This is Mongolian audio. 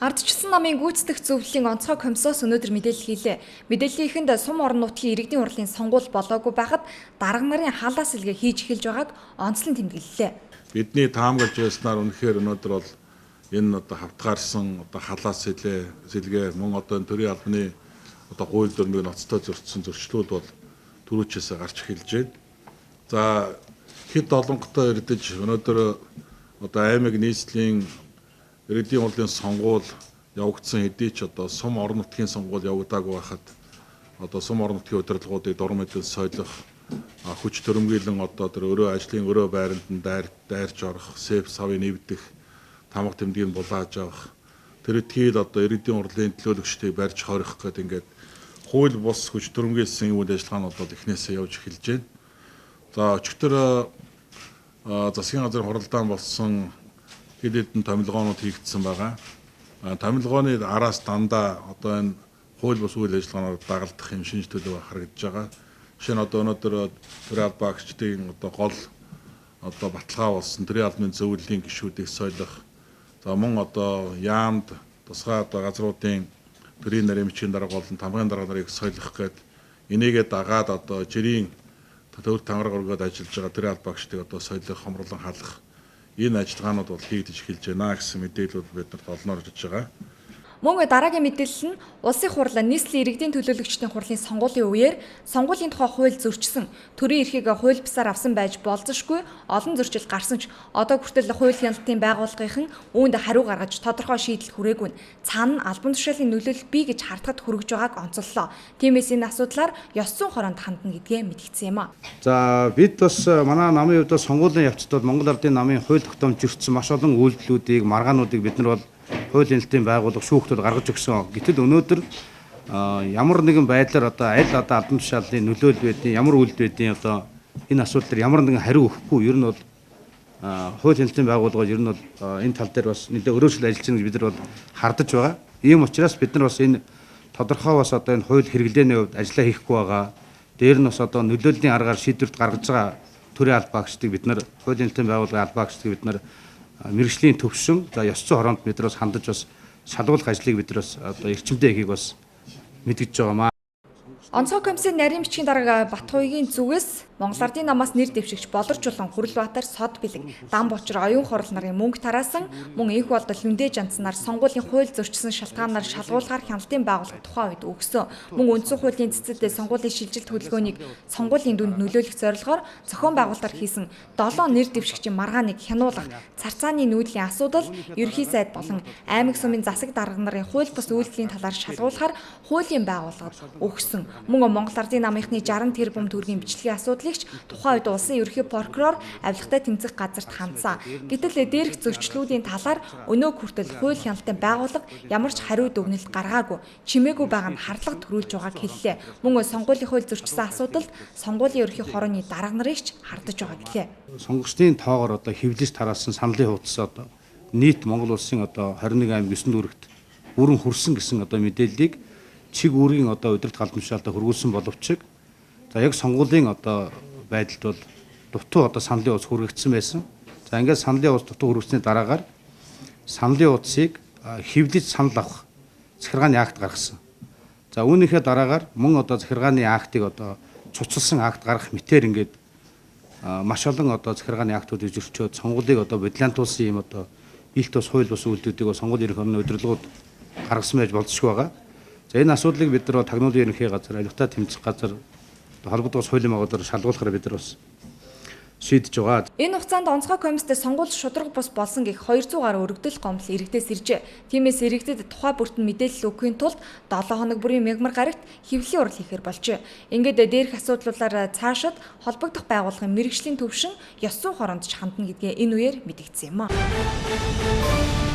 Ардчилсан намын гүйцэтгэх зөвлөлийн онцгой комиссоос өнөөдөр мэдээлэл хийлээ. Мэдээллийнхэнд сум орон нутгийн иргэдийн хурлын сонгуул болоогүй байхад дарга нарын халаас илгээ хийж эхэлж байгааг онцлон тэмдэглэлээ. Бидний таамаглаж байснаар үнэхээр өнөөдөр бол энэ хавтгаарсан халаас сэлгээ мөн төрийн албаны хууль дүрмийг ноцтой зөрчсөн зөрчлүүд бол түрүүчээс гарч эхэлж байна. За хэд олонготой ирдэж өнөөдөр аймаг нийслэлийн иргэдийн хурлын сонгуул явагдсан хэдий ч сум орон нутгийн сонгуул явагдаагүй байхад сум орон нутгийн удирдлагуудыг дуран мэдэн солих хүч төрөмгийлэн тэр өрөө ажлын өрөө байранд нь дайрч орох, сэв савыг нэвдэх, тамга тэмдгийг булааж авах, тэр этгээд иргэдийн хурлын төлөөлөгчдийг барьж хорих гэдэг ингээд хууль бус хүч төрөмгийлсэн үйл ажиллагаанууд эхнээсээ явж эхэлж байна. За өчигдөр засгийн газрын хуралдаан болсон хэд хэдэн томилгоонууд хийгдсэн байгаа. Томилгооны араас дандаа энэ хууль бус үйл ажиллагаанаар дагалдах юм шинж төлөв харагдаж байгаа. Жишээ нь өнөөдөр төрийн албан агчдын гол баталгаа болсон төрийн албаны зөвлөлийн гишүүдийг солих. За мөн яамд тусгай газруудын төрийн нарийн бичгийн дарга болон тамгын дарга нарыг солих гээд энийгээ дагаад жирийн төр тангараг өргөд ажиллаж байгаа төрийн албан агчдыг солих, хомруулан халах энэ ажиллагаанууд бол хийгдэж эхэлж байна гэсэн мэдээлэл биднэрт олноор ирж байгаа. Мөн дараагийн мэдээлэл нь улсын хурал нийслэлийн иргэдийн төлөөлөгчдийн хурлын сонгуулийн үеэр сонгуулийн тухай хууль зөрчсөн, төрийн эрхийг хууль бусаар авсан байж болзошгүй олон зөрчил гарсан ч одоо хүртэл хууль хяналтын байгууллагынхан үүнд хариу гаргаж тодорхой шийдэл хүрээгүй нь цаана албан тушаалын нөлөөлөл бий гэж хардахад хүрэж байгааг онцоллоо. Тиймээс энэ асуудлаар ёс зүйн хороонд хандна гэдгээ мэдгдсэн юм а. За бид бас манай намын хувьд сонгуулийн явцад бол Монгол Ардын намын хууль тогтоомж зөрчсөн маш олон үйлдэлүүдийг, маргаануудыг бид нар бол хууль хяналтын байгууллага шүүхтүүд гаргаж өгсөн. Гэтэл өнөөдөр ямар нэгэн байдлаар албан тушаалын нөлөөлөл байдیں, ямар үйлдэл байдیں энэ асуудал дээр ямар нэгэн хариу өгөхгүй. Ер нь бол хууль хяналтын байгууллагууд ер нь бол энэ тал дээр бас нэлээд өрөөсөл ажиллаж байгаа гэж бид нар бол хардаж байгаа. Ийм учраас бид нар бас энэ тодорхой бас энэ хууль хэрэглээний хувьд ажиллаа хийхгүй байгаа. Дээр нь бас нөлөөллийн аргаар шийдвэрт гаргаж байгаа төрийн албан агчдыг бид нар хууль хяналтын байгууллагын албан агчдыг бид нар мэргэжлийн төвшин ёс зүйн хороонд бид нар бас хандаж бас шалгуулах ажлыг бид нар бас эрчимтэй хийхийг бас мэдгэж байгаамаа. Онцгой комиссийн нарийн бичгийн дарга Батхуйгийн зүгээс Монгол Ардын намаас нэр дэвшигч Болоржулан, Хүрэлбаатар, Сод бэлэг, Дан Бочор, Оюун хорол нарын мөнгө тараасан мөн энх болдол Хүндээ жанцнаар сонгуулийн хууль зөрчсөн шалтгаанаар шалгуулгаар хяналтын байгууллага тухайн үед өгсөн. Мөн үндсэн хуулийн цэцэд сонгуулийн шилжилт хөдөлгөөнийг сонгуулийн дүнд нөлөөлөх зорилгоор зохион байгуулалтаар хийсэн 7 нэр дэвшигчийн маргааныг хянуулах, царцааны нүүдлийн асуудал, ерхий сайд болон аймаг сумын засаг дарга нарын хууль бус үйлдэлийн талаар шалгуулахаар хуулийн байгууллагад өгсөн. Мөн Монгол Ардын намынхны 60 тэрбум төгрөгийн бичлэгийн асуудлыгч тухайн үед улсын ерхий прокурор авилгатай тэмцэх газарт хандсан. Гэтэл дээрх зөрчлүүдийн талаар өнөө хүртэл хууль хяналтын байгууллага ямар ч хариу дүгнэлт гаргаагүй, чимээгүй байгаа нь хардлага төрүүлж байгааг хэллээ. Мөн сонгуулийн хууль зөрчсөн асуудалд сонгуулийн ерхий хорооны дарга нарыг ч хардаж байгаа гэлээ. Сонгогчдын тоогоор хэвлэж тараасан саналын хуудас нийт Монгол улсын 21 аймаг 9 дүүрэгт бүрэн хүрсэн гэсэн мэдээллийг чиг үүргийн удирдах албан тушаалд хөргүүлсэн боловч яг сонгуулийн байдалд бол дутуу саналын хуудас хүргэгдсэн байсан. За ингээд саналын хуудас дутуу хүргэгдсэний дараагаар саналын хуудсыг хэвлэж санал авах захиргааны акт гаргасан. За үүнийхээ дараагаар мөн захиргааны актыг цуцлсан акт гаргах мэтээр ингээд маш олон захиргааны актуудыг зөрчөөд сонгуулийг бодлоонтуулсан юм илт бас хууль бус үйлдэлүүдийг сонгуулийн ерөнхий хорооны удирдлагууд гаргасан байж болзошгүй байгаа. За энэ асуудлыг бид нар тагнуулын ерөнхий газар, авилгатай тэмцэх газар, холбогдох хуулийн магадаар шалгуулахаар бид нар бас шийдэж байгаа. Энэ хугацаанд онцгой комисстэй сонгуул шудраг бус болсон гэх 200 гаруй өргөдөл гомдол иргэдээс иржээ. Тиймээс иргэдэд тухай бүртэн мэдээлэл өгөхийн тулд 7 хоног бүрийн мягмар гарагт хэвлэлийн урал хийхээр болжээ. Ингээд дээрх асуудлуулаар цаашид холбогдох байгууллагын мэргэжлийн төвшин ёс зүйн хороонд ч хандна гэдгээ энэ үеэр мэдгдсэн юм а.